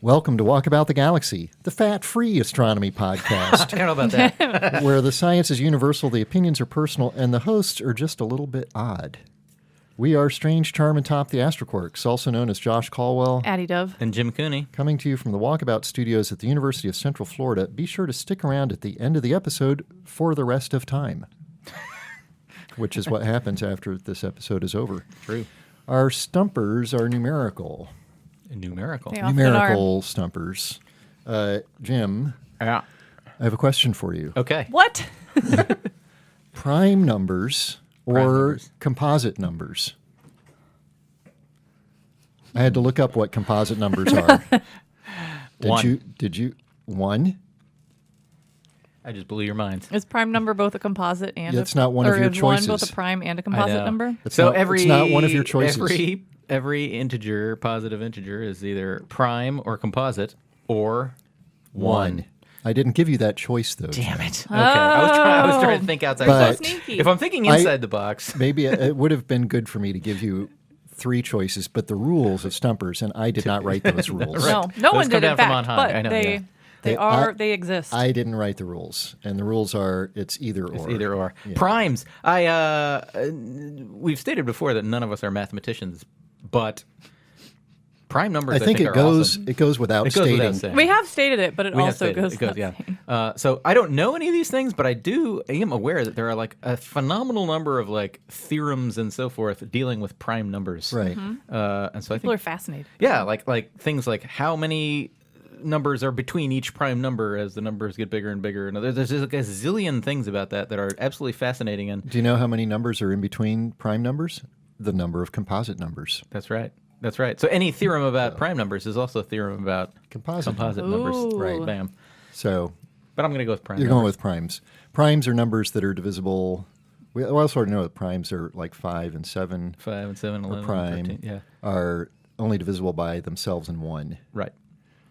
Welcome to Walkabout the Galaxy, the fat-free astronomy podcast. I don't know about that. Where the science is universal, the opinions are personal, and the hosts are just a little bit odd. We are Strange, Charm, and Top the Astroquarks, also known as Josh Caldwell. Addie Dove. And Jim Cooney. Coming to you from the Walkabout Studios at the University of Central Florida. Be sure to stick around at the end of the episode for the rest of time. Which is what happens after this episode is over. True. Our stumpers are numerical. Numerical. They often Numerical stumpers. Jim, Yeah. I have a question for you. Okay. What? Prime numbers or numbers. composite numbers? I had to look up what composite numbers are. Did you? One? I just blew your mind. Is prime number both a composite and It's not one of your is one both choices. a prime and a I composite know. number? It's So not- it's not one of your choices. Every integer, positive integer, is either prime or composite or one. I didn't give you that choice, though. Damn it. Okay. I was trying to think outside the But- box. So sneaky. If I'm thinking inside the box, Maybe it would have been good for me to give you three choices, but the rules of stumpers, and I did not write those rules. Right. No Those one come did down in from fact, on high. but I know, yeah. they exist. I didn't write the rules, and the rules are it's either or. it's either or. Yeah. Primes. We've stated before that none of us are mathematicians, but prime numbers I think it are goes awesome. it goes without It goes stating. without saying. we have stated it, but it We have also stated goes. it goes, without yeah. saying. So I don't know any of these things, but I am aware that there are like a phenomenal number of like theorems and so forth dealing with prime numbers. Right. And so I People are think, fascinated. yeah, like things like how many numbers are between each prime number as the numbers get bigger and bigger. And there's just like a zillion things about that are absolutely fascinating. And Do you know how many numbers are in between prime numbers? The number of composite numbers. that's right. That's right. So any theorem about prime numbers is also a theorem about Composite numbers. Ooh. Right. Bam. So But I'm going to go with prime you're numbers. going with primes. Primes are numbers that are divisible. We also already know that primes are like 5 and 7 5 and 7, 11, prime 13. Yeah. are only divisible by themselves in 1. Right.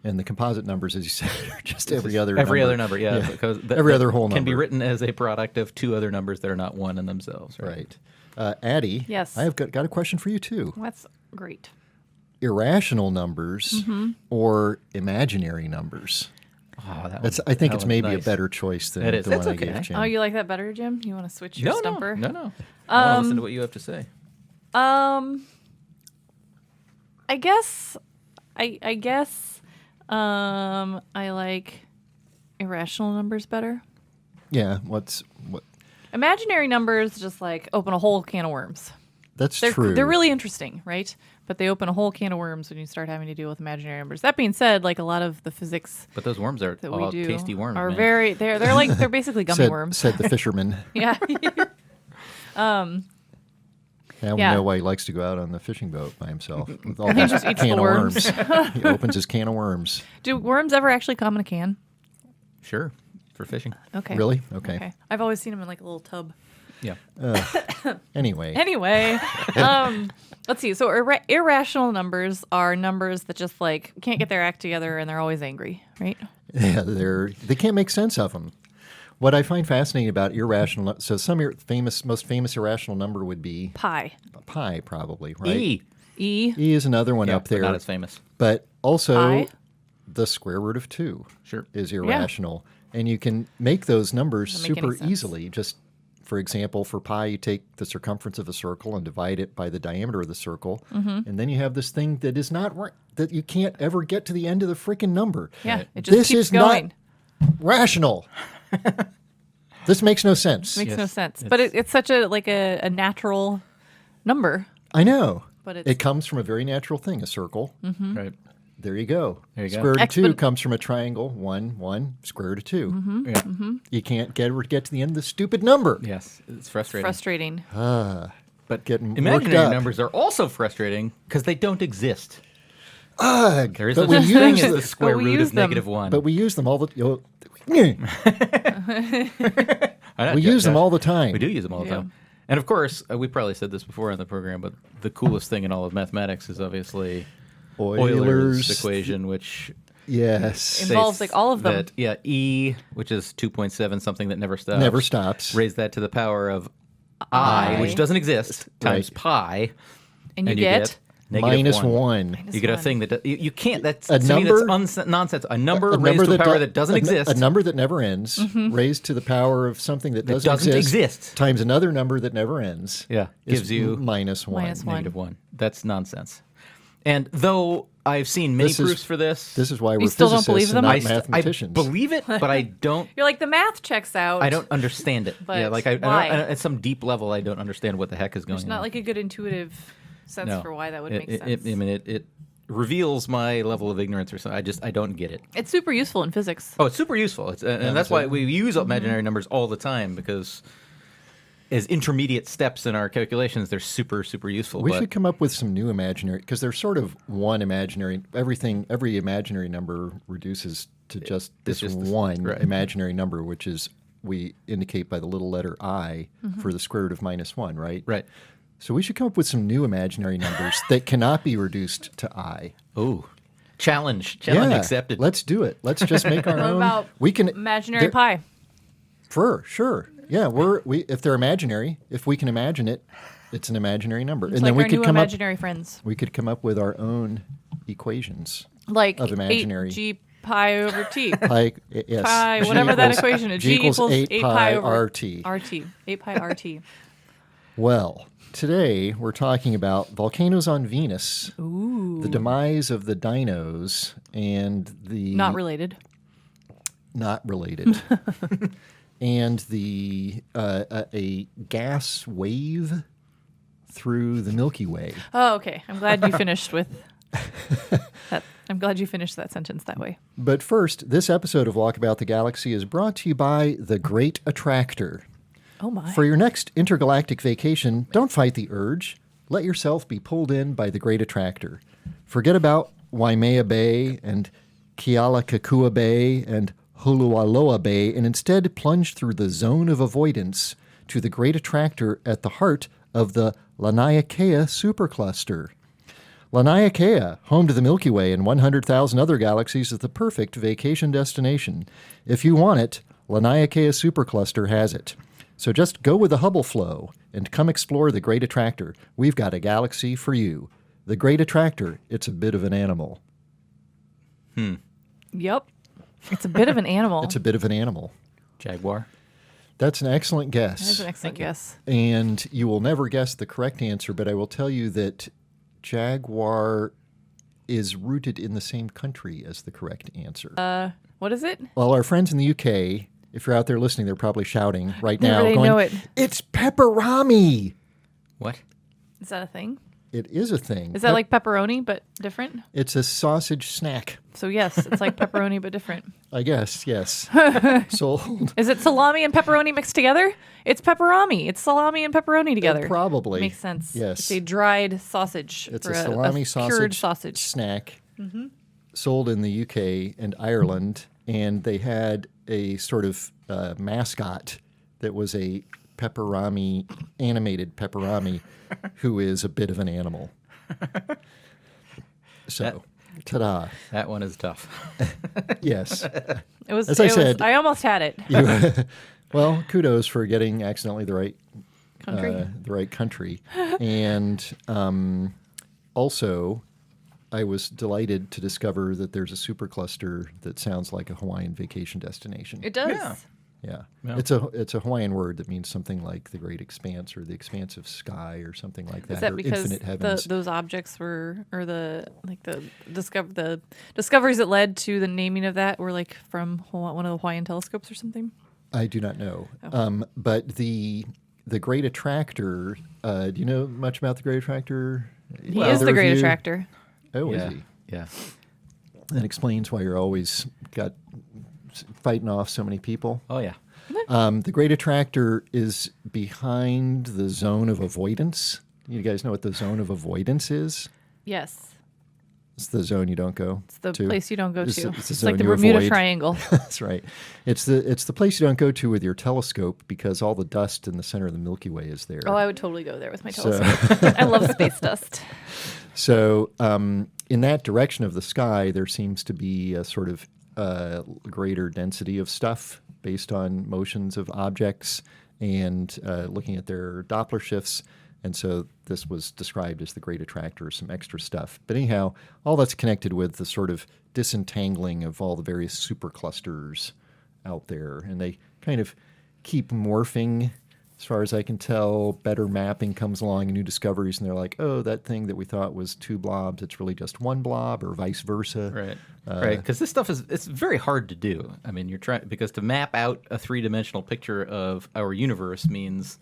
And the composite numbers, as you said, are just every other other number, yeah. Because Every other whole can be number. written as a product of two other numbers that are not one in themselves. Right. Right. Addie, Yes. I have got a question for you, too. That's great. Irrational numbers Mm-hmm. or imaginary numbers? Oh, that That's. one- I think that it's one's maybe nice. a better choice than It is. the That's one I okay. gave Jim. Oh, you like that better, Jim? You want to switch your stumper? No. I want to listen to what you have to say. I guess I like irrational numbers better. Yeah. What? Imaginary numbers just like open a whole can of worms. That's They're true. they're really interesting, right? But they open a whole can of worms when you start having to deal with imaginary numbers. That being said, like a lot of the physics But those worms are that all we do tasty worms. are man. very they're basically gummy said, worms. said the fisherman. Yeah. Now we Yeah. know why he likes to go out on the fishing boat by himself. With all He that just eats can the of worms. he opens his can of worms. Do worms ever actually come in a can? Sure. For fishing. Okay. Really? Okay. I've always seen them in like a little tub. Yeah. Anyway. Anyway, let's see. So irrational numbers are numbers that just like can't get their act together and they're always angry, right? Yeah, they can't make sense of them. What I find fascinating about irrational, so some most famous irrational number would be Pi. pi, probably, right? E. E. E is another one Yeah, up there, but not as famous. but also Pi? the square root of 2 Sure. is irrational, and you can make those numbers Doesn't make any super sense. easily. Just for example, for pi, you take the circumference of a circle and divide it by the diameter of the circle, Mm-hmm. and then you have this thing that is not that you can't ever get to the end of the freaking number. Yeah, it just This keeps is going. not rational. This makes no sense. Makes no Yes, sense. But it's such a natural number. I know. But it's- it comes from a very natural thing, a circle. Right. There you go. There you go. Square root of 2 Expon- comes from a triangle. 1, 1, square root of 2. Mm-hmm. Yeah. You can't get to the end of the stupid number. Yes. It's frustrating. Frustrating. But Getting worked imaginary up. numbers are also frustrating because they don't exist. Ugh, There is but no we such thing use as the- the square we root use of them. -1. But we use them all the. I know, we use them Josh. all the time. We do use them all the Yeah. time. And of course, we probably said this before on the program, but the coolest thing in all of mathematics is obviously Euler's equation, which Yes. Involves, states like, all of them. That, yeah, E, which is 2.7, something that never stops. Never stops. Raise that to the power of I, which doesn't exist, times Right. pi. And you get -1. -1. You get a thing that you can't. That's A to me, number- that's nonsense. A number raised to a power that doesn't exist. A number that never ends, raised to the power of something that doesn't exist. times another number that never ends. Yeah, is gives you -1. -1. That's nonsense. And though I've seen many proofs for this, This is why we're still don't physicists believe and them? not mathematicians. I believe it, but I don't. You're like, the math checks out. I don't understand it. But yeah, like why? at some deep level, I don't understand what the heck is going on. There's not like a good intuitive sense No. for why that would make It- sense. I mean, it reveals my level of ignorance or something. I don't get it. It's super useful in physics. Oh, it's super useful. And that's why we use imaginary numbers all the time, because as intermediate steps in our calculations, they're super, super useful. We should come up with some new imaginary, because there's sort of one imaginary, every imaginary number reduces to just this one right. imaginary number, which is we indicate by the little letter I for the square root of -1, right? Right. So we should come up with some new imaginary numbers that cannot be reduced to I. Ooh. Challenge accepted. Let's do it. Let's just make our What own. about We can imaginary there- pi? For sure. Yeah, if they're imaginary, if we can imagine it, it's an imaginary number. It's and like then we our could new come up imaginary friends. we could come up with our own equations. Like of imaginary. 8g pi over t. Pi, yes. Pi, G whatever that equals- equation is. G equals 8 pi over RT. RT. 8 pi RT. Well, today we're talking about volcanoes on Venus, the demise of the dinos, and the Not related. not related, and the a gas wave through the Milky Way. Oh, okay. I'm glad you finished with that. I'm glad you finished that sentence that way. But first, this episode of Walkabout the Galaxy is brought to you by the Great Attractor. Oh my. For your next intergalactic vacation, don't fight the urge. Let yourself be pulled in by the Great Attractor. Forget about Waimea Bay and Kealakekua Bay and Hulualoa Bay, and instead plunge through the Zone of Avoidance to the Great Attractor at the heart of the Laniakea supercluster. Laniakea, home to the Milky Way and 100,000 other galaxies, is the perfect vacation destination. If you want it, Laniakea supercluster has it. So just go with the Hubble flow and come explore the Great Attractor. We've got a galaxy for you. The Great Attractor, it's a bit of an animal. Yep. It's a bit of an animal. It's a bit of an animal. Jaguar. That's an excellent guess. That is an excellent guess. And you will never guess the correct answer, but I will tell you that jaguar is rooted in the same country as the correct answer. What is it? Well, our friends in the UK, if you're out there listening, they're probably shouting right now, They going, know it. "It's pepperami!" What? Is that a thing? It is a thing. Is that like pepperoni but different? It's a sausage snack, So yes, it's like pepperoni but different. I guess, yes. Sold. Is it salami and pepperoni mixed together? It's pepperami. It's salami and pepperoni together. Probably. Makes sense. Yes. It's a dried sausage. It's or a salami cured sausage sausage. snack sold in the UK and Ireland, and they had a sort of mascot that was a animated pepperami, who is a bit of an animal. So, ta-da. That one is tough. Yes. It was. As I said- I almost had it. Well, kudos for getting accidentally the right Country. And also, I was delighted to discover that there's a supercluster that sounds like a Hawaiian vacation destination. It does. Yeah. Yeah. Yeah. It's a Hawaiian word that means something like the great expanse or the expansive sky or something like that. Is that or because infinite heavens. those objects were, or the discoveries that led to the naming of that were like from one of the Hawaiian telescopes or something? I do not know. Oh. But the Great Attractor, do you know much about the Great Attractor? He is the Great Attractor. Attractor. Oh, Yeah. is he? Yeah. That explains why you're always fighting off so many people. Oh, yeah. The Great Attractor is behind the Zone of Avoidance. You guys know what the Zone of Avoidance is? Yes. It's the zone you don't go It's the to. place you don't go It's to. the It's zone like the you Bermuda avoid. Triangle. That's right. It's the place you don't go to with your telescope because all the dust in the center of the Milky Way is there. Oh, I would totally go there with my So- telescope. I love space dust. So, in that direction of the sky, there seems to be a sort of greater density of stuff based on motions of objects and looking at their Doppler shifts. And so this was described as the great attractor, some extra stuff. But anyhow, all that's connected with the sort of disentangling of all the various superclusters out there. And they kind of keep morphing, as far as I can tell. Better mapping comes along, new discoveries, and they're like, oh, that thing that we thought was 2 blobs, it's really just 1 blob, or vice versa. Right. Right. Because this stuff it's very hard to do. I mean, because to map out a 3-dimensional picture of our universe means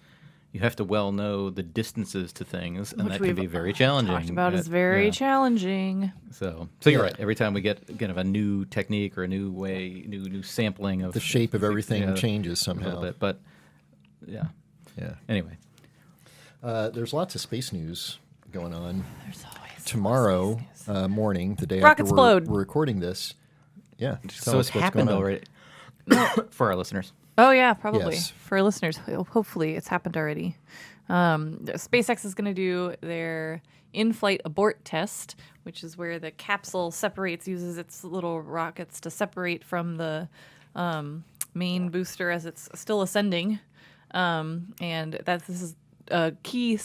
you have to well know the distances to things, and that can be very challenging. Talked about is very challenging. So you're right. Every time we get kind of a new technique or a new way, new sampling of the shape of everything changes a somehow. little bit, but yeah. Anyway, there's lots of space news going on. There's always Tomorrow morning, the day Rockets after explode. we're recording this. Yeah. so it's happened already for our listeners. Oh, yeah, probably. Yes. For our listeners, hopefully it's happened already. SpaceX is going to do their in-flight abort test, which is where the capsule uses its little rockets to separate from the main booster as it's still ascending. And this is a key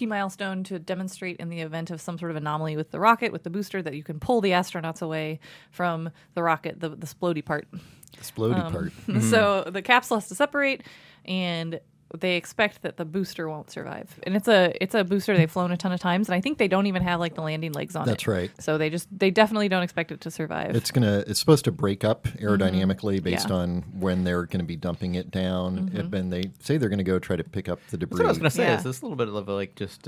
milestone to demonstrate in the event of some sort of anomaly with the rocket, with the booster, that you can pull the astronauts away from the rocket, the splody part. The splody part. So the capsule has to separate, and they expect that the booster won't survive. And it's a booster they've flown a ton of times, and I think they don't even have like the landing legs on it. That's right. So they definitely don't expect it to survive. It's supposed to break up aerodynamically based Yeah. on when they're going to be dumping it down. And they say they're going to go try to pick up the debris. That's what I was going to say. Yeah. Is this a little bit of like just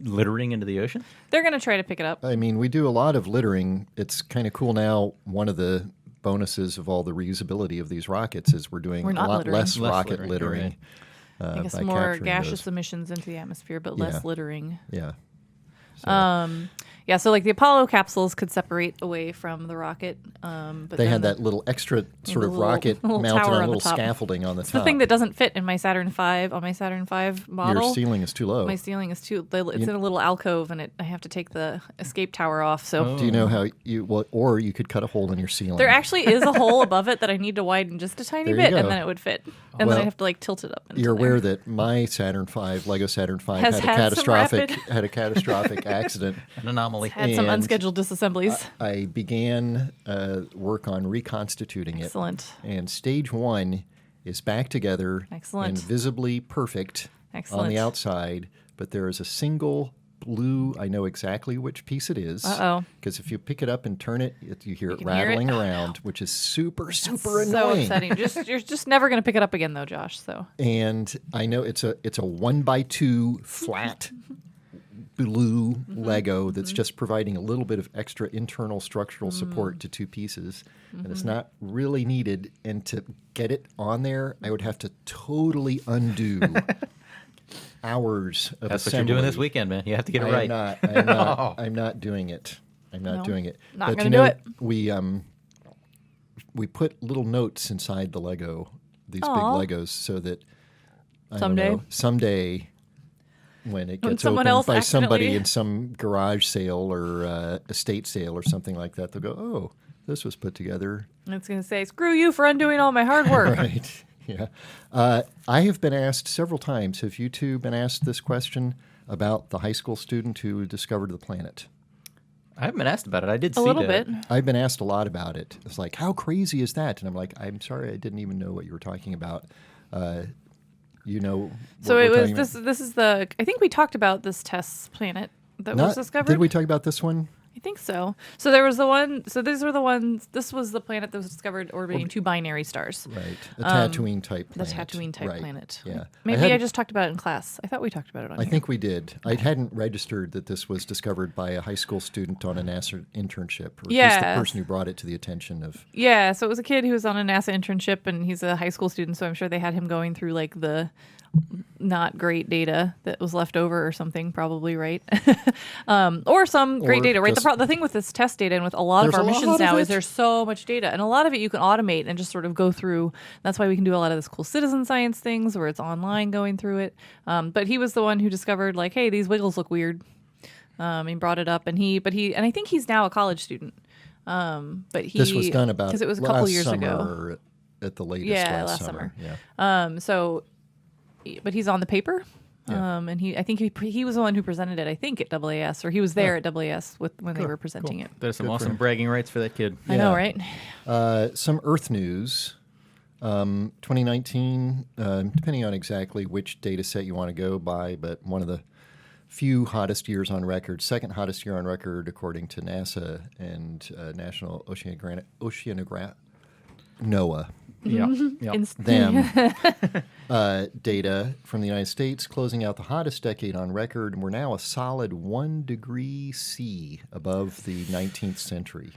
littering into the ocean? They're going to try to pick it up. I mean, we do a lot of littering. It's kind of cool now. One of the bonuses of all the reusability of these rockets is we're doing We're a not lot littering. less Less rocket littering, littering. right. I guess by more capturing gaseous those. emissions into the atmosphere, but Yeah. less littering. Yeah. So like the Apollo capsules could separate away from the rocket. But They had that little extra sort of little- rocket little mounted tower on a on the little top. scaffolding on the It's top. the thing that doesn't fit in my Saturn V, on my Saturn V model. Your ceiling is too low. My ceiling is it's in a little alcove, and I have to take the escape tower off. So Do you know how or you could cut a hole in your ceiling. there actually is a hole above it that I need to widen just a tiny There you bit, and go. then it would fit. And Well, then I have to like tilt it up. into You're there. aware that my Saturn V, Lego Saturn V, Has had some had a catastrophic accident. An anomaly. Had some and unscheduled disassemblies. I began work on reconstituting it. Excellent. And stage 1 is back together Excellent. and visibly perfect on Excellent. the outside, but there is a single blue, I know exactly which piece it is. Uh-oh. Because if you pick it up and turn it, you hear it can hear it. rattling around, which is super So annoying. upsetting. You're just never going to pick it up again, though, Josh. So And I know it's a 1x2 flat blue Lego that's just providing a little bit of extra internal structural support to 2 pieces. And it's not really needed. And to get it on there, I would have to totally undo hours of That's what assembly. you're doing this weekend, man. You have to get it I right. am not. I'm not doing it. I'm not No, doing it. not But gonna you do know, it. we put little notes inside the Lego, these Aw. big Legos, so that I don't Someday? know, someday when it When gets someone opened else by somebody accidentally- in some garage sale or estate sale or something like that, they'll go, "Oh, this was put together." and it's going to say, "Screw you for undoing all my hard work." Right. Yeah. I have been asked several times. Have you two been asked this question about the high school student who discovered the planet? I haven't been asked about it. I did A see little that. bit. I've been asked a lot about it. It's like, how crazy is that? And I'm like, I'm sorry, I didn't even know what you were talking about. You know. So what it we're was talking about? this is the I think we talked about this test planet that was discovered. Did we talk about this one? I think so. So there was the one. So these were the ones. This was the planet that was discovered orbiting 2 binary stars. Right. A Tatooine type The planet. Tatooine type Right. planet. Yeah. Maybe I hadn't- just talked about it in class. I thought we talked about it on I here. think we did. I hadn't registered that this was discovered by a high school student on a NASA internship, or at least the Yes. person who brought it to the attention of. Yeah, so it was a kid who was on a NASA internship, and he's a high school student, so I'm sure they had him going through like the not great data that was left over or something, probably, right? Or some great Or data, right? just- The thing with this test data and with a lot of There's our a lot missions of now it. is there's so much data, and a lot of it you can automate and just sort of go through. That's why we can do a lot of this cool citizen science things where it's online going through it. But he was the one who discovered, like, hey, these wiggles look weird. He brought it up, and I think he's now a college student. But he This was done about because it was a couple last years summer ago. or at the latest Yeah, last last summer. Yeah. But he's on the paper. Yeah. And I think he was the one who presented it. I think at AAS, or he was there at AAS when they were presenting it. There's some Good for awesome him. bragging rights for that kid. I know, right? Some Earth news. 2019, depending on exactly which data set you want to go by, but one of the few hottest years on record, second hottest year on record according to NASA and National Oceanographic NOAA. Yeah. Yeah. Them data from the United States closing out the hottest decade on record, and we're now a solid 1 degree C above the 19th century.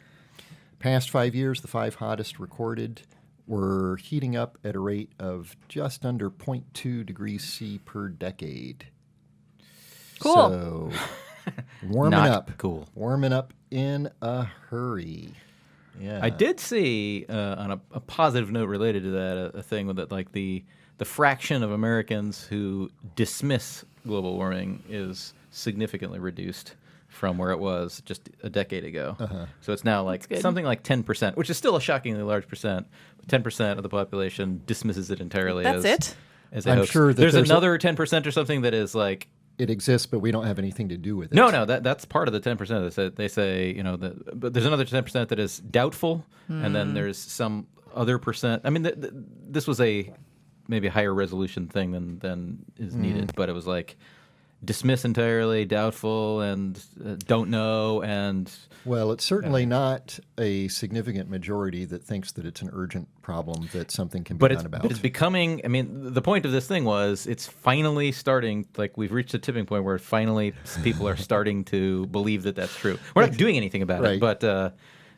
Past 5 years, the 5 hottest recorded were heating up at a rate of just under 0.2 degrees C per decade. Cool. So, warming Not up. cool. Warming up in a hurry. Yeah. I did see on a positive note related to that a thing with it, like the fraction of Americans who dismiss global warming is significantly reduced from where it was just a decade ago. So it's now like something like 10%, which is still a shockingly large percent. 10% of the population dismisses it entirely. That's as, it? As a I'm hoax. sure that there's there's another 10% or something that is like. It exists, but we don't have anything to do with it. No, that's part of the 10%. They say, but there's another 10% that is doubtful, and then there's some other percent. I mean, this was maybe a higher resolution thing than is needed, but it was like dismiss entirely, doubtful, and don't know, and Well, it's certainly not a significant majority that thinks that it's an urgent problem that something can be done about. But it's becoming, I mean, the point of this thing was it's finally starting, like we've reached a tipping point where finally people are starting to believe that that's true. We're not doing anything about Right. it, but...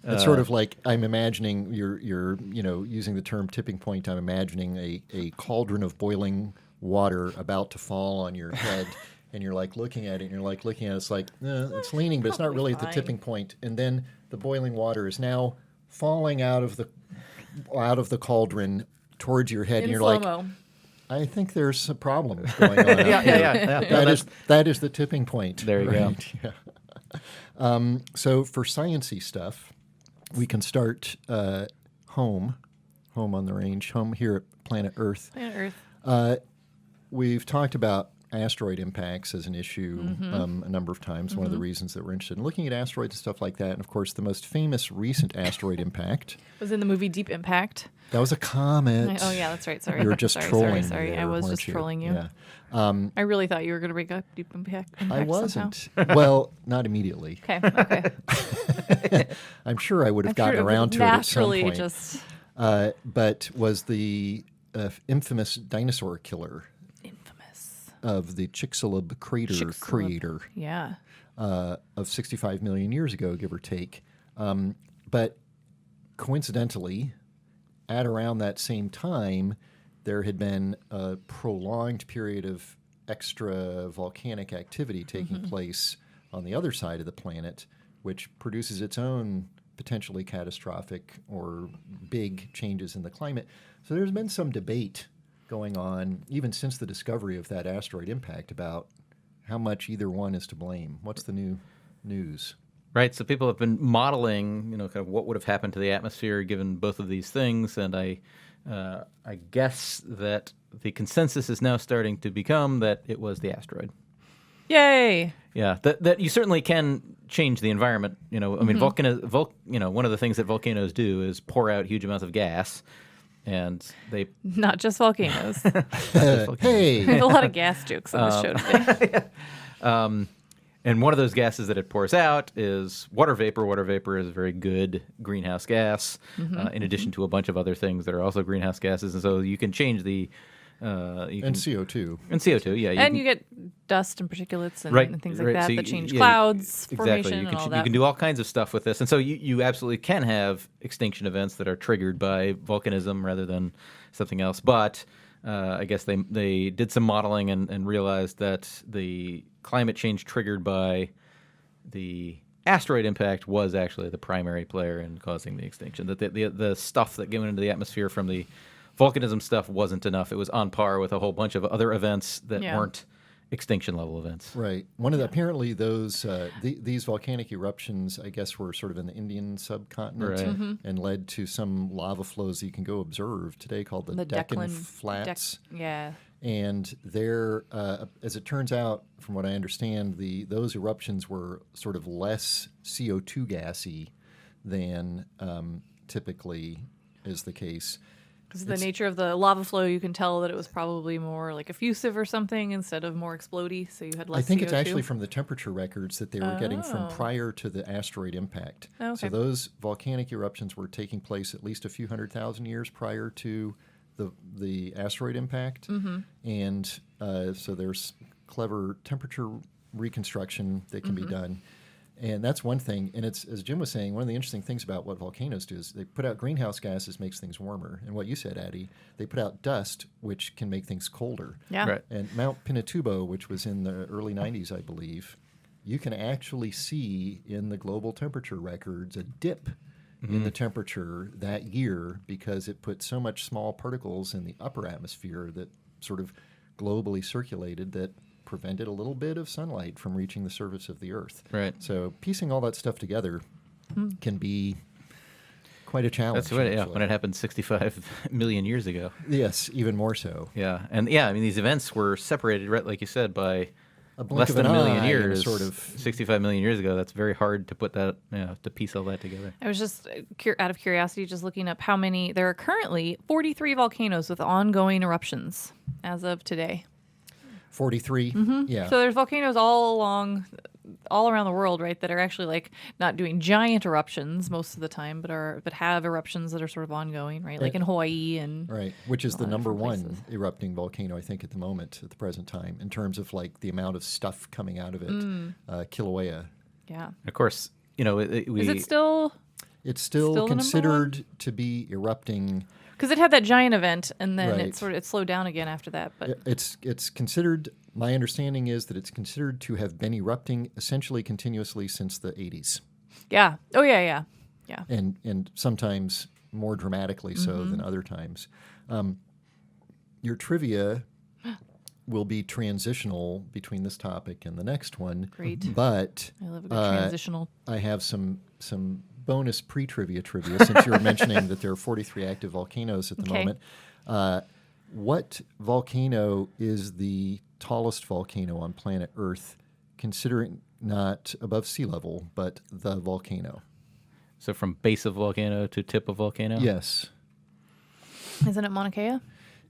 It's sort of like I'm imagining you're using the term tipping point. I'm imagining a cauldron of boiling water about to fall on your head, and you're like looking at it, and you're like looking at it. It's like it's leaning, but it's not really at the tipping point. And then the boiling water is now falling out of the cauldron towards your head, and you're slow-mo. like, I think there's a problem going on. yeah. That is the tipping point. There you go. Yeah. So for sciencey stuff, we can start home on the range, home here at Planet Earth. Planet Earth. We've talked about asteroid impacts as an issue a number of times. One of the reasons that we're interested in looking at asteroids and stuff like that. And of course, the most famous recent asteroid impact Was in the movie Deep Impact. that was a comet. Oh yeah, that's right. Sorry. You were just trolling. Sorry. there, I was weren't just trolling you. Yeah. I really thought you were going to bring up Deep Impact. I somehow. wasn't. Well, not immediately. Okay. I'm sure I would have I'm sure gotten it would around to it at some naturally point. just But was the infamous dinosaur killer infamous. of the Chicxulub crater Chicxulub. creator Yeah. of 65 million years ago, give or take. But coincidentally, at around that same time, there had been a prolonged period of extra volcanic activity taking place on the other side of the planet, which produces its own potentially catastrophic or big changes in the climate. So there's been some debate going on, even since the discovery of that asteroid impact, about how much either one is to blame. What's the new news? Right, so people have been modeling, kind of what would have happened to the atmosphere given both of these things, and I guess that the consensus is now starting to become that it was the asteroid. Yay! Yeah, that you certainly can change the environment. I mean, one of the things that volcanoes do is pour out huge amounts of gas, and they Not just volcanoes. Hey! There's a lot of gas jokes on this show today. And one of those gases that it pours out is water vapor. Water vapor is a very good greenhouse gas, in addition to a bunch of other things that are also greenhouse gases. And so you can change the... And CO2. And CO2, yeah. You get dust and particulates and things like that So that change clouds formation and all that. You can do all kinds of stuff with this. And so you absolutely can have extinction events that are triggered by volcanism rather than something else. But I guess they did some modeling and realized that the climate change triggered by the asteroid impact was actually the primary player in causing the extinction. That the stuff that went into the atmosphere from the volcanism stuff wasn't enough. It was on par with a whole bunch of other events that weren't extinction level events. Right. Apparently those these volcanic eruptions, I guess, were sort of in the Indian subcontinent and led to some lava flows that you can go observe today called the Deccan Flats. Yeah. And there, as it turns out, from what I understand, those eruptions were sort of less CO2 gassy than typically is the case. Because of the nature of the lava flow, you can tell that it was probably more like effusive or something instead of more explodey, so you had less I think CO2. it's actually from the temperature records that they were getting from prior to the asteroid impact. Oh, okay. So those volcanic eruptions were taking place at least a few 100,000 years prior to the asteroid impact. And so there's clever temperature reconstruction that can be done. And that's one thing. And it's, as Jim was saying, one of the interesting things about what volcanoes do is they put out greenhouse gases, makes things warmer. And what you said, Addie, they put out dust, which can make things colder. Yeah. Right. And Mount Pinatubo, which was in the early 90s, I believe, you can actually see in the global temperature records a dip in the temperature that year because it put so much small particles in the upper atmosphere that sort of globally circulated that prevented a little bit of sunlight from reaching the surface of the Earth. Right. So piecing all that stuff together can be quite a challenge. That's right. Yeah, when it happened 65 million years ago. Yes, even more so. Yeah, and yeah, I mean these events were separated, right, like you said, by A blink less of than an a million eye and years. sort of 65 million years ago. That's very hard to put that, to piece all that together. I was just out of curiosity, just looking up how many. There are currently 43 volcanoes with ongoing eruptions as of today. 43. Yeah. So there's volcanoes all around the world, right, that are actually like not doing giant eruptions most of the time, but have eruptions that are sort of ongoing, right? Like in Hawaii and Right, which is all the the number different one places. erupting volcano, I think, at the moment, at the present time, in terms of like the amount of stuff coming out of it. Kilauea. yeah. And of course, Is it still? It's Still still the number considered to be erupting. Because it had that giant event, and then Right. it slowed down again after that. But It's considered. My understanding is that it's considered to have been erupting essentially continuously since the 80s, yeah, oh yeah. and sometimes more dramatically so than other times. Your trivia will be transitional between this topic and the next one. Great. But I love a good transitional. I have some bonus pre-trivia since you were mentioning that there are 43 active volcanoes at the Okay. moment. What volcano is the tallest volcano on planet Earth, considering not above sea level, but the volcano? so from base of volcano to tip of volcano. Yes, Isn't it Mauna Kea?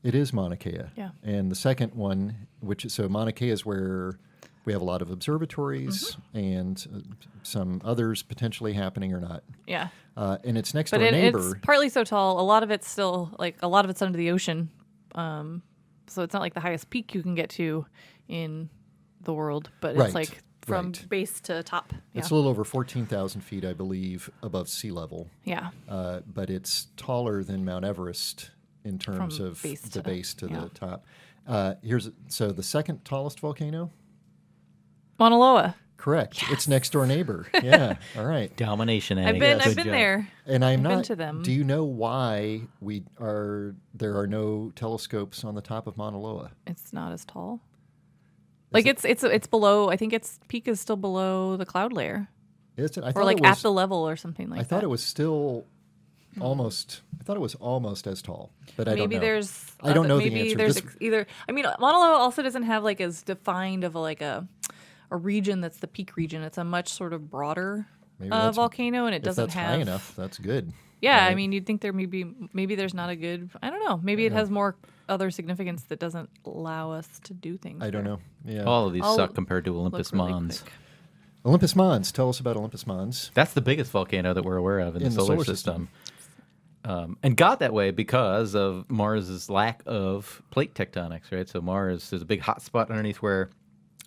it is Mauna Kea. Yeah. And the second one, so Mauna Kea is where we have a lot of observatories and some others potentially happening or not. Yeah. And its next But door neighbor. it's partly so tall. A lot of it's still under the ocean. So it's not like the highest peak you can get to in the world, but Right, it's like from right. base to top. Yeah. It's a little over 14,000 feet, I believe, above sea level. Yeah. But it's taller than Mount Everest in terms From of base the to- base to yeah. the top. So the second tallest volcano? Mauna Loa. Correct. It's next door neighbor. Yeah. All right. Domination. I've Annie. been Good I've been job. there. And I'm I've not. been to them. Do you know why there are no telescopes on the top of Mauna Loa? It's not as tall. Like it's below. I think its peak is still below the cloud layer, Is it? I or thought like it was, at the level or something like I that. thought it was still almost. I thought it was almost as tall, but I don't Maybe know. there's. I don't know the maybe answer. there's This- either. I mean, Mauna Loa also doesn't have like as defined of a region that's the peak region. It's a much sort of broader Maybe that's- volcano, and it If doesn't that's have high enough, that's good. Yeah, I right? mean, you'd think there maybe there's not a good. I don't know. Maybe it has more other significance that doesn't allow us to do things. I don't know. Yeah. All of these I'll suck compared to Look Olympus really Mons. quick. Olympus Mons. Tell us about Olympus Mons. That's the biggest volcano that we're aware of in the solar system. And got that way because of Mars's lack of plate tectonics, right? So Mars, there's a big hot spot underneath where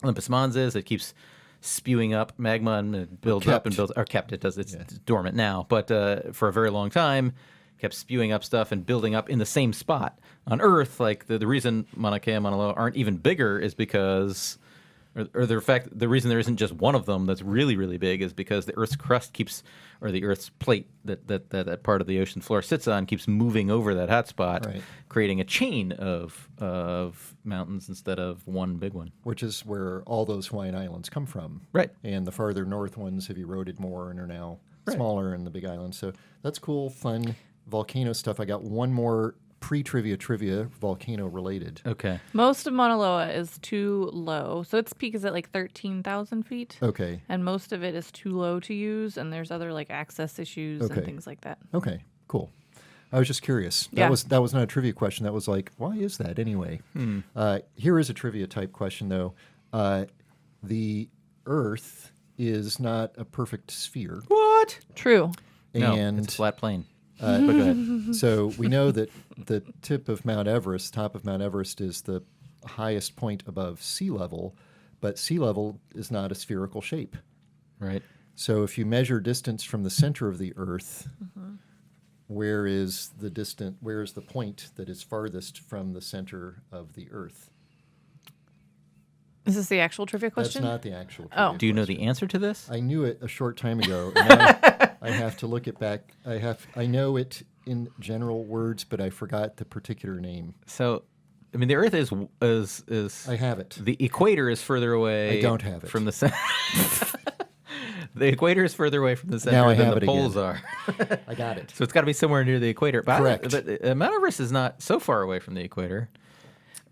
Olympus Mons is. It keeps spewing up magma and it builds up and builds, or kept, it's dormant now, but for a very long time, kept spewing up stuff and building up in the same spot. On Earth, like the reason Mauna Kea and Mauna Loa aren't even bigger is because, or the reason there isn't just one of them that's really, really big is because the Earth's crust keeps, or the Earth's plate that part of the ocean floor sits on keeps moving over that hot spot, Right. creating a chain of mountains instead of one big one. Which is where all those Hawaiian Islands come from. Right. And the farther north ones have eroded more and are now Right. smaller in the Big Island. So that's cool, fun volcano stuff. I got one more pre-trivia trivia volcano related. Okay. Most of Mauna Loa is too low. So its peak is at like 13,000 feet. Okay. And most of it is too low to use. And there's other like access issues Okay. and things like that. Okay, cool. I was just curious. Yeah. That was not a trivia question. That was like, why is that anyway? Here is a trivia type question though. The Earth is not a perfect sphere. What? True. No, And it's a flat plane. But go ahead. so we know that the top of Mount Everest is the highest point above sea level, but sea level is not a spherical shape. Right. So if you measure distance from the center of the Earth, where is the point that is farthest from the center of the Earth? Is this the actual trivia question? That's not the actual trivia Do you know question. the answer to this? I knew it a short time ago. And I have to look it back. I know it in general words, but I forgot the particular name. So, I mean, the Earth is I have it. the equator is further away. I don't have it. From the center. The equator is further away from the center Now I than have the it poles again. are. I got it. So it's got to be somewhere near the equator. But Correct. Mount Everest is not so far away from the equator.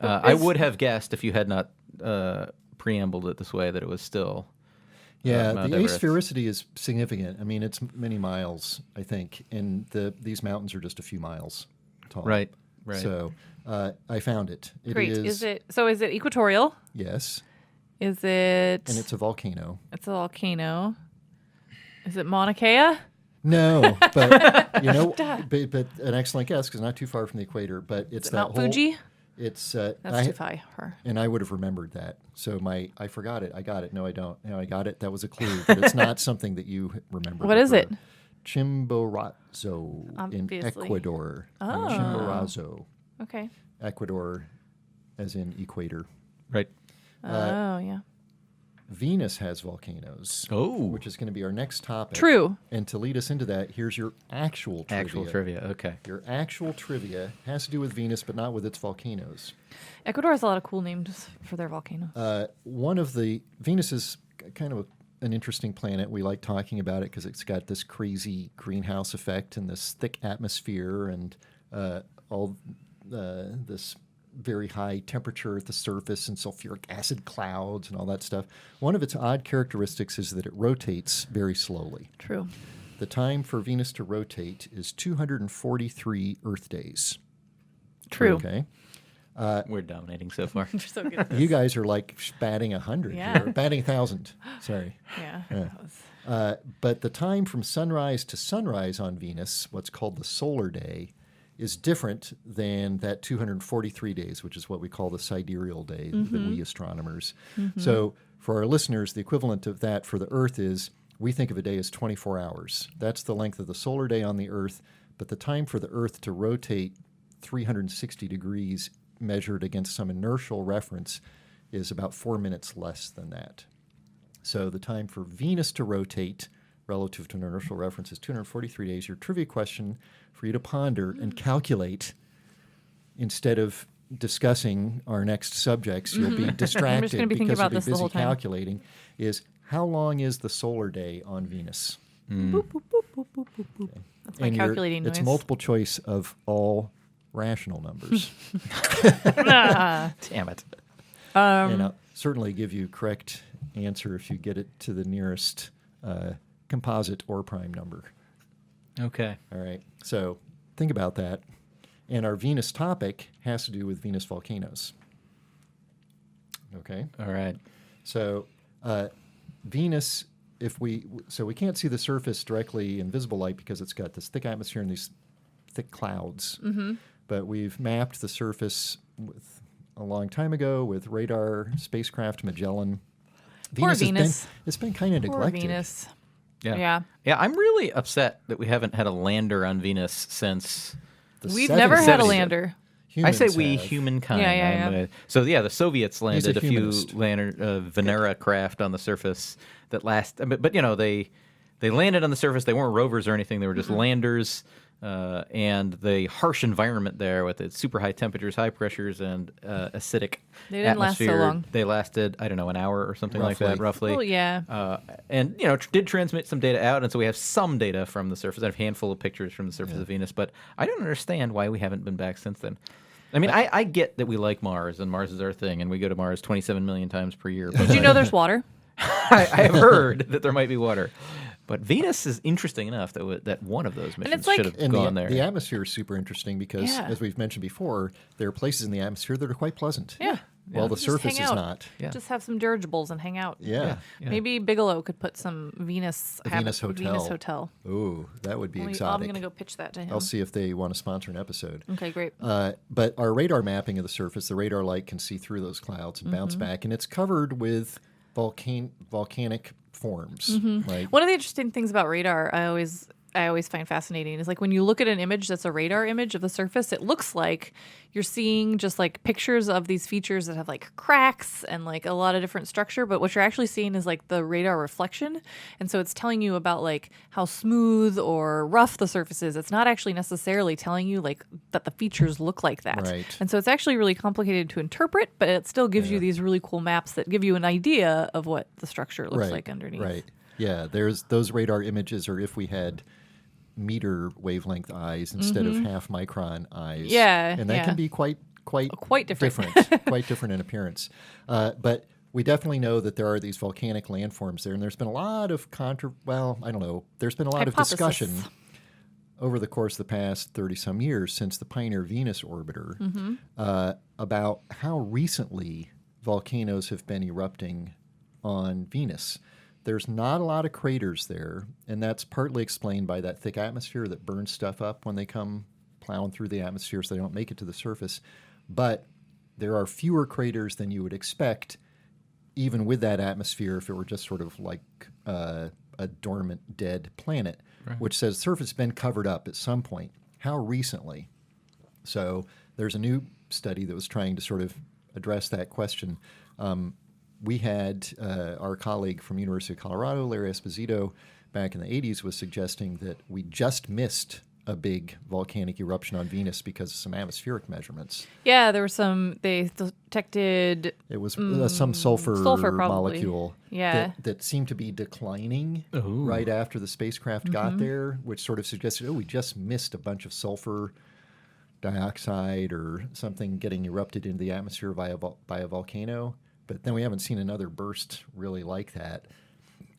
I would have guessed if you had not preambled it this way that it was still. Yeah, Mount the Everest. asphericity is significant. I mean, it's many miles, I think, and these mountains are just a few miles tall. Right. Right. So I found it. It Great. is. Is it equatorial? Yes, Is it? and it's a volcano. It's a volcano. Is it Mauna Kea? No, but you know, but an excellent guess because not too far from the equator. But it's Is it that Mount whole. Fuji? It's That's too far. and I would have remembered that. So I forgot it. I got it. No, I don't. No, I got it. That was a clue, but it's not something that you remember. What is it? Chimborazo in Obviously. Ecuador. Oh. Chimborazo, Okay. Ecuador, as in equator. Right. Oh yeah. Venus has volcanoes. Oh. Which is going to be our next topic. True. And to lead us into that, here's your actual trivia. Actual trivia. Okay. Your actual trivia has to do with Venus, but not with its volcanoes. Ecuador has a lot of cool names for their volcanoes. Venus is kind of an interesting planet. We like talking about it because it's got this crazy greenhouse effect and this thick atmosphere and all this very high temperature at the surface and sulfuric acid clouds and all that stuff. One of its odd characteristics is that it rotates very slowly. True. The time for Venus to rotate is 243 Earth days. True. Okay. We're dominating so far. You're so good at this. You guys are like batting 100 Yeah. here. Batting 1,000. Sorry. Yeah. Yeah. That was- But the time from sunrise to sunrise on Venus, what's called the solar day, is different than that 243 days, which is what we call the sidereal day, that we astronomers. So for our listeners, the equivalent of that for the Earth is we think of a day as 24 hours. That's the length of the solar day on the Earth, but the time for the Earth to rotate 360 degrees measured against some inertial reference is about 4 minutes less than that. So the time for Venus to rotate relative to an inertial reference is 243 days. Your trivia question for you to ponder and calculate instead of discussing our next subjects, you'll be distracted gonna be thinking because about you'll this be the busy whole time. calculating, is how long is the solar day on Venus? Boop, boop, boop, boop, boop, boop, boop. That's my And calculating it's noise. multiple choice of all rational numbers. Ah. Damn it. And I'll certainly give you correct answer if you get it to the nearest composite or prime number. Okay. All right. So think about that. And our Venus topic has to do with Venus volcanoes. Okay. All right. So Venus, we can't see the surface directly in visible light because it's got this thick atmosphere and these thick clouds. Mm-hmm. But we've mapped the surface a long time ago with radar spacecraft Magellan. Poor Venus. It's been kind of Poor neglected. Venus. Yeah. Yeah. Yeah. I'm really upset that we haven't had a lander on Venus since. The We've never had a 70s. lander. I say Humans we, have. humankind. Yeah, yeah, yeah. So yeah, the Soviets landed a few humanist. Venera craft on the surface that last. But you know they landed on the surface. They weren't rovers or anything. They were just landers. and the harsh environment there with its super high temperatures, high pressures, and acidic They didn't last so atmosphere. long. They lasted, I don't know, an hour or something like that, roughly. Oh, yeah. And, did transmit some data out, and so we have some data from the surface, a handful of pictures from the surface of Venus, but I don't understand why we haven't been back since then. I mean, I get that we like Mars, and Mars is our thing, and we go to Mars 27 million times per year. Did you know there's water? I have heard that there might be water. But Venus is interesting enough that one of those missions should have gone there. The atmosphere is super interesting because, as we've mentioned before, there are places in the atmosphere that are quite pleasant. Yeah. While the surface is not. Yeah. Just have some dirigibles and hang out. Yeah. Maybe Bigelow could put some Venus hotel. Ooh, that would be exotic. I'm going to go pitch that to him. I'll see if they want to sponsor an episode. Okay, great. But our radar mapping of the surface, the radar light can see through those clouds and bounce back, and it's covered with volcanic forms. Right? One of the interesting things about radar I always find fascinating is like when you look at an image that's a radar image of the surface, it looks like you're seeing just like pictures of these features that have like cracks and like a lot of different structure, but what you're actually seeing is like the radar reflection. And so it's telling you about like how smooth or rough the surface is. It's not actually necessarily telling you like that the features look like that. Right. And so it's actually really complicated to interpret, but it still gives you these really cool maps that give you an idea of what the structure looks like underneath. Right. Yeah, there's those radar images, or if we had meter wavelength eyes instead of half micron eyes. Yeah, and that can be quite different. Quite different in appearance. But we definitely know that there are these volcanic landforms there, and there's been a lot of there's been a lot of discussion over the course of the past 30-some years since the Pioneer Venus orbiter about how recently volcanoes have been erupting on Venus. There's not a lot of craters there, and that's partly explained by that thick atmosphere that burns stuff up when they come plowing through the atmosphere, so they don't make it to the surface. But there are fewer craters than you would expect, even with that atmosphere, if it were just sort of like a dormant, dead planet, which says the surface has been covered up at some point. How recently? So there's a new study that was trying to sort of address that question. We had our colleague from University of Colorado, Larry Esposito, back in the 80s was suggesting that we just missed a big volcanic eruption on Venus because of some atmospheric measurements. Yeah, there were they detected... It was some sulfur molecule that seemed to be declining right after the spacecraft got there, which sort of suggested, we just missed a bunch of sulfur dioxide or something getting erupted into the atmosphere by a volcano. But then we haven't seen another burst really like that.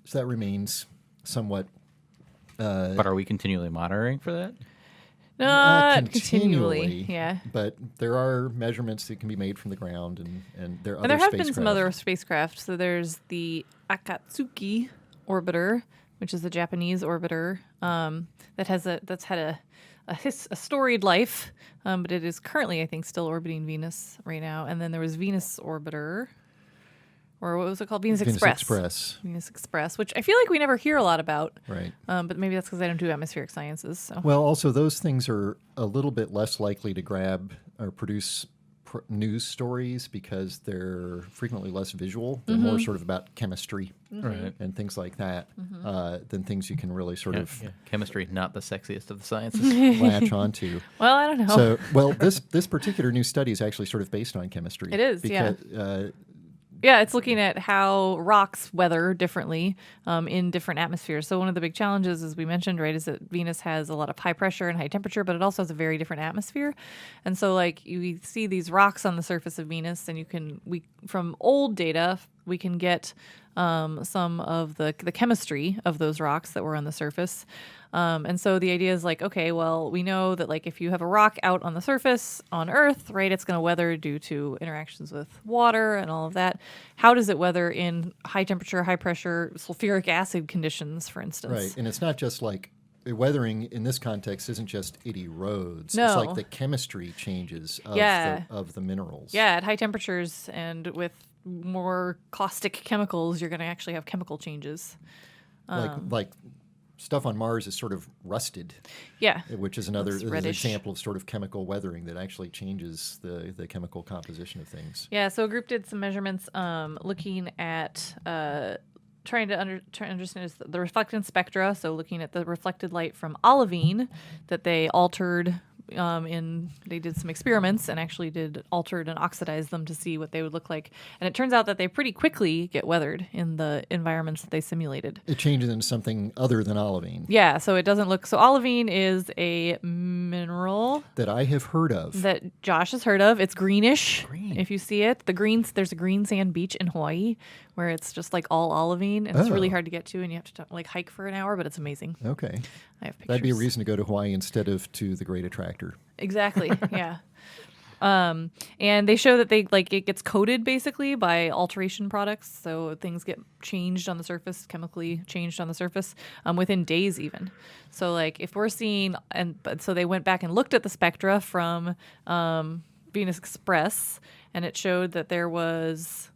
So that remains somewhat... but are we continually monitoring for that? Not continually, yeah. But there are measurements that can be made from the ground, and there are other there have spacecraft. been some other spacecraft. So there's the Akatsuki orbiter, which is the Japanese orbiter that's had a storied life, but it is currently, I think, still orbiting Venus right now. And then there was Venus orbiter. Or what was it called? Venus Express. Venus Express, which I feel like we never hear a lot about. Right. But maybe that's because I don't do atmospheric sciences. So. Well, also, those things are a little bit less likely to grab or produce news stories because they're frequently less visual. They're more sort of about chemistry and things like that than things you can really sort of... Yeah. Chemistry, not the sexiest of the sciences. latch onto. Well, I don't know. So, this particular new study is actually sort of based on chemistry. It is, yeah, it's looking at how rocks weather differently in different atmospheres. So one of the big challenges, as we mentioned, right, is that Venus has a lot of high pressure and high temperature, but it also has a very different atmosphere. And so, like, you see these rocks on the surface of Venus, and from old data, we can get some of the chemistry of those rocks that were on the surface. And so the idea is like, okay, well, we know that like if you have a rock out on the surface on Earth, right, it's going to weather due to interactions with water and all of that. How does it weather in high temperature, high pressure, sulfuric acid conditions, for instance? Right, and it's not just like weathering in this context isn't just it erodes. No. It's like the chemistry changes of the minerals. Yeah, at high temperatures and with more caustic chemicals, you're going to actually have chemical changes. Like stuff on Mars is sort of rusted. Yeah. Which is another example of sort of chemical weathering that actually changes the chemical composition of things. Yeah, so a group did some measurements looking at trying to understand is the reflectance spectra. So looking at the reflected light from olivine that they altered they did some experiments and actually altered and oxidized them to see what they would look like. And it turns out that they pretty quickly get weathered in the environments that they simulated. It changes into something other than olivine. Yeah, so it doesn't look... So olivine is a mineral... that I have heard of. That Josh has heard of. It's greenish, if you see it. There's a green sand beach in Hawaii where it's just like all olivine, and it's really hard to get to, and you have to like hike for an hour, but it's amazing. Okay. I have pictures. That'd be a reason to go to Hawaii instead of to the Great Attractor. Exactly, yeah. And they show that it gets coated basically by alteration products, so things get changed on the surface, chemically changed on the surface within days even. So like if we're seeing, so they went back and looked at the spectra from Venus Express, and it showed that there was...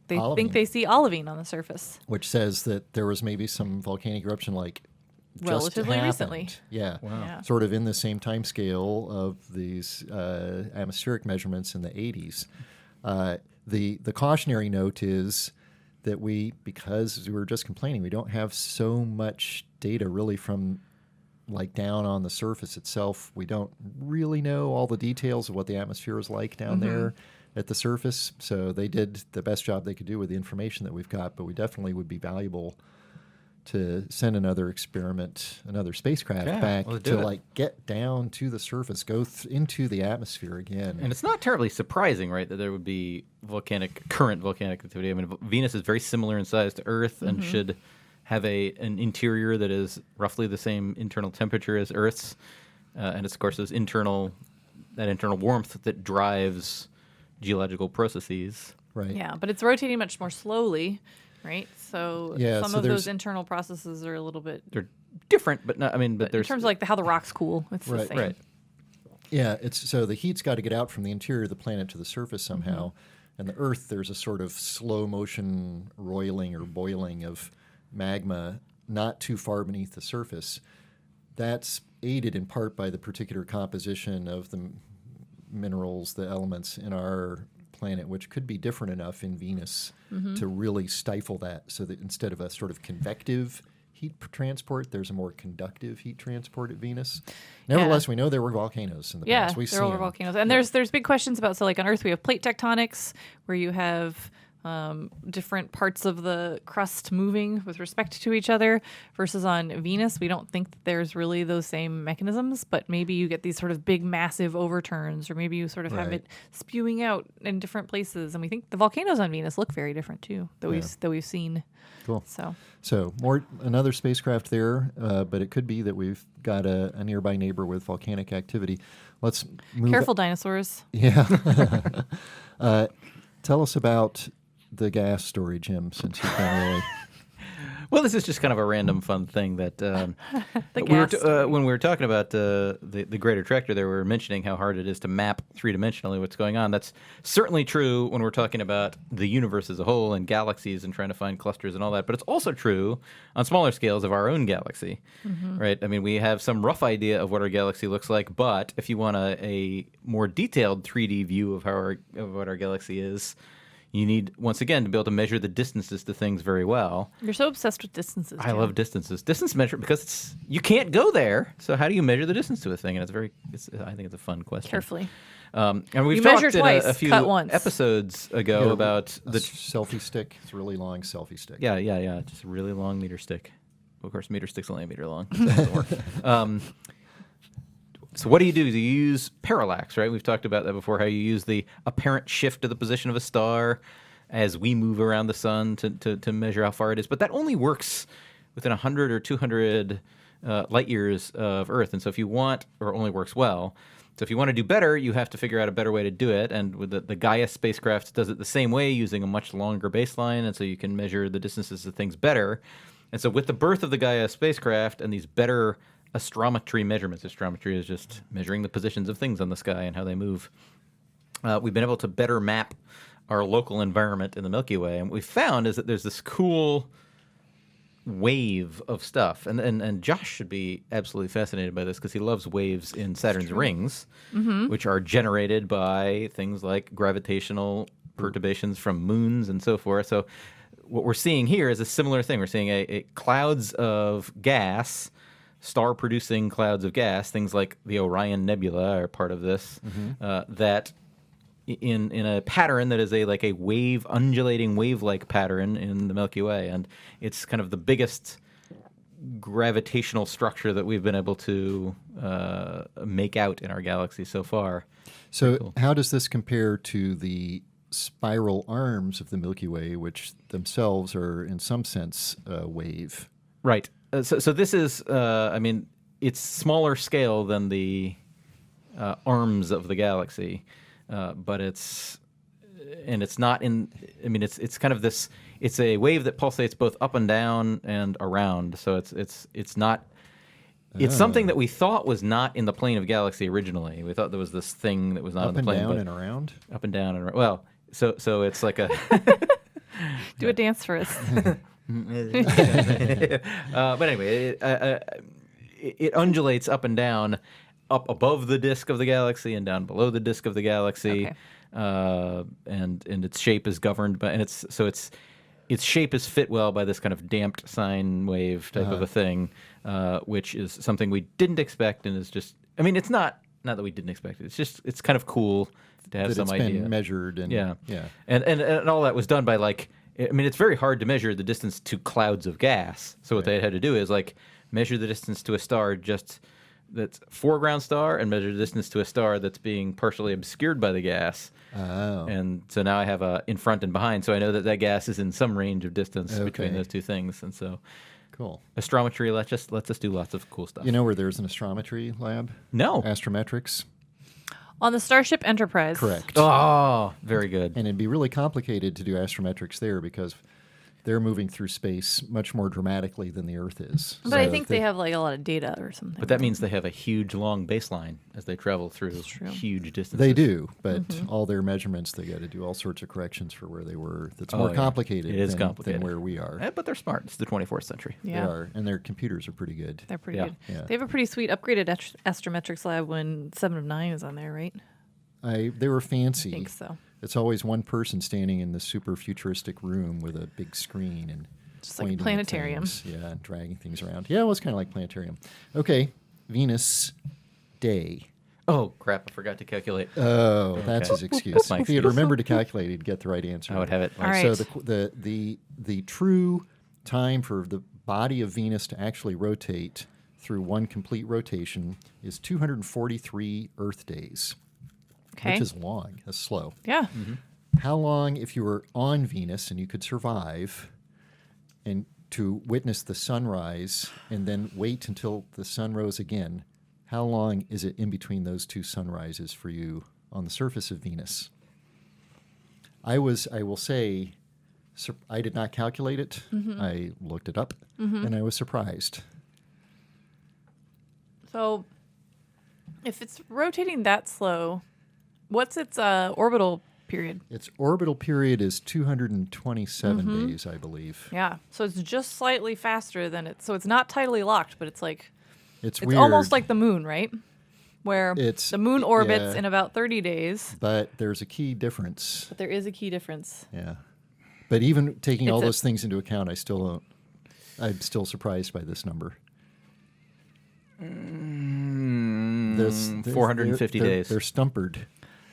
They olivine. think they see olivine on the surface. Which says that there was maybe some volcanic eruption Relatively just recently. happened. Yeah. Wow. Yeah. Sort of in the same time scale of these atmospheric measurements in the 80s. The cautionary note is that because as we were just complaining, we don't have so much data really from like down on the surface itself. We don't really know all the details of what the atmosphere is like down there at the surface. So they did the best job they could do with the information that we've got, but we definitely would be valuable to send another spacecraft back to get down to the surface, go into the atmosphere again. And it's not terribly surprising, right, that there would be current volcanic activity. I mean, Venus is very similar in size to Earth and should have an interior that is roughly the same internal temperature as Earth's, and it's of course that internal warmth that drives geological processes. Right. Yeah, but it's rotating much more slowly, right? So some of those internal processes are a little bit... They're different, but not... I mean, but there's... In terms of like how the rocks cool, it's the same. Right. Yeah, so the heat's got to get out from the interior of the planet to the surface somehow. And the Earth, there's a sort of slow motion roiling or boiling of magma not too far beneath the surface. That's aided in part by the particular composition of the minerals, the elements in our planet, which could be different enough in Venus to really stifle that, so that instead of a sort of convective heat transport, there's a more conductive heat transport at Venus. Nevertheless, we know there were volcanoes in the past. Yeah, there were volcanoes. And there's big questions about, so like on Earth we have plate tectonics, where you have different parts of the crust moving with respect to each other, versus on Venus we don't think that there's really those same mechanisms, but maybe you get these sort of big massive overturns, or maybe you sort of have it spewing out in different places. And we think the volcanoes on Venus look very different too, that we've seen. Cool. So another spacecraft there, but it could be that we've got a nearby neighbor with volcanic activity. Let's move. Careful, dinosaurs. Yeah. Tell us about the gas story, Jim, since you've been really... Well, this is just kind of a random fun thing that when we were talking about the Great Attractor, they were mentioning how hard it is to map three-dimensionally what's going on. That's certainly true when we're talking about the universe as a whole and galaxies and trying to find clusters and all that. But it's also true on smaller scales of our own galaxy, right? I mean, we have some rough idea of what our galaxy looks like, but if you want a more detailed 3D view of what our galaxy is, you need, once again, to be able to measure the distances to things very well. You're so obsessed with distances, Jim. I love distances. Distance measure, because you can't go there. So how do you measure the distance to a thing? And I think it's a fun question. Carefully. And we've You talked measure in twice, a few cut once. episodes ago about the selfie stick. It's a really long selfie stick. Yeah. Just a really long meter stick. Of course, meter stick's only a meter long. So it doesn't work. So what do? You use parallax, right? We've talked about that before, how you use the apparent shift of the position of a star as we move around the sun to measure how far it is. But that only works within 100 or 200 light years of Earth. And so if you want, or only works well, so if you want to do better, you have to figure out a better way to do it. And with the Gaia spacecraft does it the same way, using a much longer baseline, and so you can measure the distances of things better. And so with the birth of the Gaia spacecraft and these better astrometry measurements. Astrometry is just measuring the positions of things on the sky and how they move. We've been able to better map our local environment in the Milky Way. And what we found is that there's this cool wave of stuff. And Josh should be absolutely fascinated by this, because he loves waves in Saturn's rings, which are generated by things like gravitational perturbations from moons and so forth. So what we're seeing here is a similar thing. We're seeing a clouds of gas, star-producing clouds of gas. Things like the Orion Nebula are part of this. That in a pattern that is like a wave, undulating wave-like pattern in the Milky Way, and it's kind of the biggest gravitational structure that we've been able to make out in our galaxy so far. So cool. How does this compare to the spiral arms of the Milky Way, which themselves are in some sense a wave? Right. So this is, it's smaller scale than the arms of the galaxy, but it's not in. I mean, it's kind of this. It's a wave that pulsates both up and down and around. So it's not. It's something that we thought was not in the plane of galaxy originally. We thought there was this thing that was not in the plane. Up and down and around? Up and down and around. Well, so it's like a... Do a dance for us. But anyway, it undulates up and down, up above the disk of the galaxy and down below the disk of the galaxy. Okay. And its shape is governed by... And its shape is fit well by this kind of damped sine wave type of a thing, which is something we didn't expect, and is just. I mean, it's not that we didn't expect it. It's kind of cool to have that some it's idea. Been measured and and all that was done by like. I mean, it's very hard to measure the distance to clouds of gas. So what they had to do is like measure the distance to a star that's foreground star, and measure the distance to a star that's being partially obscured by the gas. Oh. And so now I have in front and behind, so I know that gas is in some range of distance between those two things. And so, cool. Astrometry lets us do lots of cool stuff. You know where there's an astrometry lab? No. Astrometrics. On the Starship Enterprise. Correct. Oh, very good. And it'd be really complicated to do astrometrics there because they're moving through space much more dramatically than the Earth is. But I think they have like a lot of data or something. But that means they have a huge, long baseline as they travel through huge distances. They do, but all their measurements, they got to do all sorts of corrections for where they were. That's more complicated, than where we are. But they're smart. It's the 24th century. Yeah. They are, and their computers are pretty good. They're pretty good. Yeah. They have a pretty sweet upgraded astrometrics lab when 7 of 9 is on there, right? They were fancy. I think so. It's always one person standing in this super futuristic room with a big screen and just like a pointing at planetarium. things. Yeah, and dragging things around. Yeah, it was kind of like planetarium. Okay, Venus Day. Oh, crap. I forgot to calculate. Oh, that's his excuse. That's my If he had excuse. remembered to calculate, he'd get the right answer. I would have it. All right. So the true time for the body of Venus to actually rotate through one complete rotation is 243 Earth days. Okay. Which is long. That's slow. Yeah. How long, if you were on Venus and you could survive and to witness the sunrise and then wait until the sun rose again, how long is it in between those two sunrises for you on the surface of Venus? I will say, I did not calculate it. I looked it up, and I was surprised. So if it's rotating that slow, what's its orbital period? Its orbital period is 227 days, I believe. Yeah. So it's just slightly faster than it. So it's not tidally locked, but it's like It's it's weird. almost like the moon, right? Where the moon orbits yeah. in about 30 days. But there's a key difference. But there is a key difference. Yeah. But even taking all It's those things into account, I'm still surprised by this number. 450 days. They're stumpered.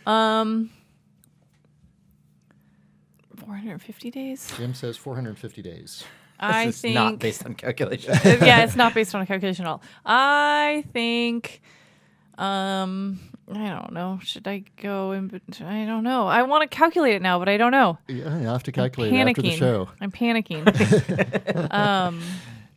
450 days? Jim says 450 days. I This is think not based on calculation. yeah, it's not based on a calculation at all. I think I don't know. Should I go in? I don't know. I want to calculate it now, but I don't know. Yeah, you have to calculate it after the show. I'm panicking.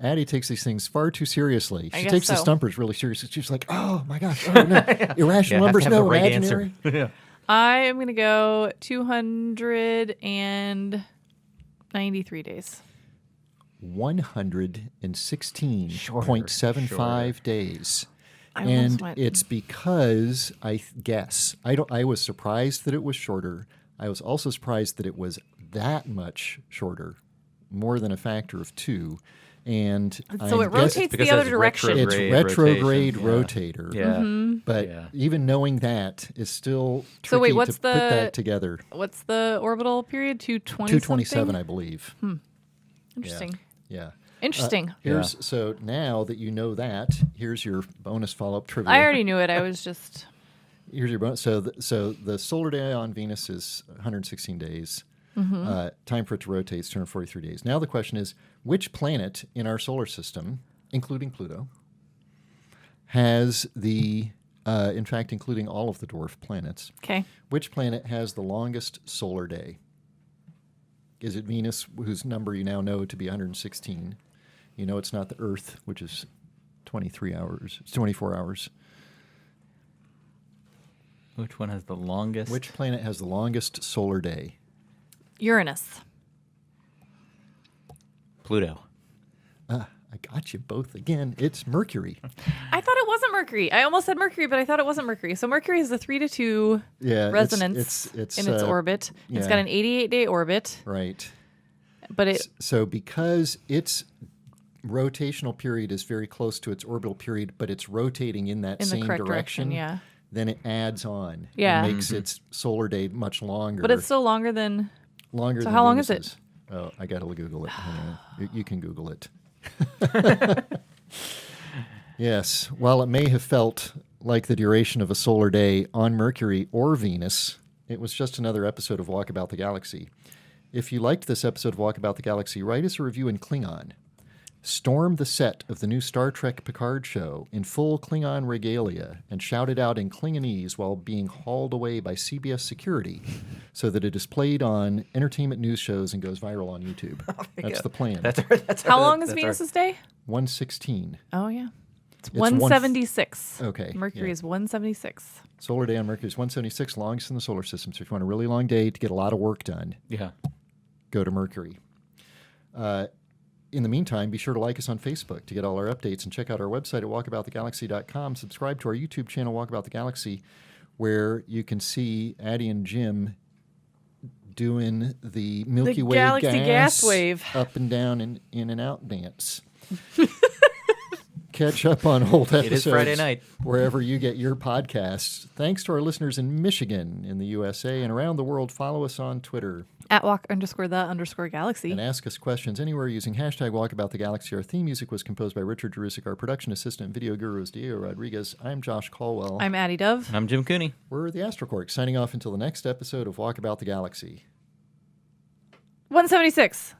Addie takes these things far too seriously. She guess takes the so. stumpers really seriously. She's like, oh my gosh, oh no, irrational numbers, have to have no, the right imaginary. answer. I am going to go 293 days. 116.75 days. I almost And went- it's because I was surprised that it was shorter. I was also surprised that it was that much shorter, more than a factor of 2. And So it rotates because the other it's direction. It's retrograde rotator. Yeah. But Yeah. even knowing that is still So wait, tricky what's to put that together. What's the orbital period? 220 227, something? I believe. Interesting. Yeah. Interesting. So now that you know that, here's your bonus follow-up trivia. I already knew it. I was just... Here's your bonus. So the solar day on Venus is 116 days. Time for it to rotate is 243 days. Now the question is, which planet in our solar system, including Pluto, has in fact, including all of the dwarf planets, which planet has the longest solar day? Is it Venus, whose number you now know to be 116? You know it's not the Earth, which is 23 hours. It's 24 hours. Which one has the longest? Which planet has the longest solar day? Uranus. Pluto. I got you both again. It's Mercury. I thought it wasn't Mercury. I almost said Mercury, but I thought it wasn't Mercury. So Mercury is the 3-2 resonance it's in its orbit. It's got an 88-day orbit. Right. But so because its rotational period is very close to its orbital period, but it's rotating in that same direction, then it adds on. Yeah. It makes its solar day much longer. But it's still longer than... So how long is it? Oh, I got to Google it. You can Google it. Yes. While it may have felt like the duration of a solar day on Mercury or Venus, it was just another episode of Walkabout the Galaxy. If you liked this episode of Walkabout the Galaxy, write us a review in Klingon. Storm the set of the new Star Trek Picard show in full Klingon regalia and shout it out in Klingonese while being hauled away by CBS security so that it is played on entertainment news shows and goes viral on YouTube. That's the plan. How long is Venus's day? 116. Oh, yeah. It's 176. Okay. Mercury is 176. Solar day on Mercury is 176, longest in the solar system. So if you want a really long day to get a lot of work done, go to Mercury. In the meantime, be sure to like us on Facebook to get all our updates and check out our website at walkaboutthegalaxy.com. Subscribe to our YouTube channel, Walkabout the Galaxy, where you can see Addie and Jim doing the Milky Way Galaxy gas wave up and down and in and out dance. Catch up on old episodes. It is Friday night. Wherever you get your podcasts. Thanks to our listeners in Michigan, in the USA, and around the world. Follow us on Twitter. At @walk_the_galaxy. And ask us questions anywhere using hashtag #WalkaboutTheGalaxy. Our theme music was composed by Richard Jerusik. Our production assistant and video guru is Diego Rodriguez. I'm Josh Caldwell. I'm Addie Dove. And I'm Jim Cooney. We're the astroquarks, signing off until the next episode of Walkabout the Galaxy. 176.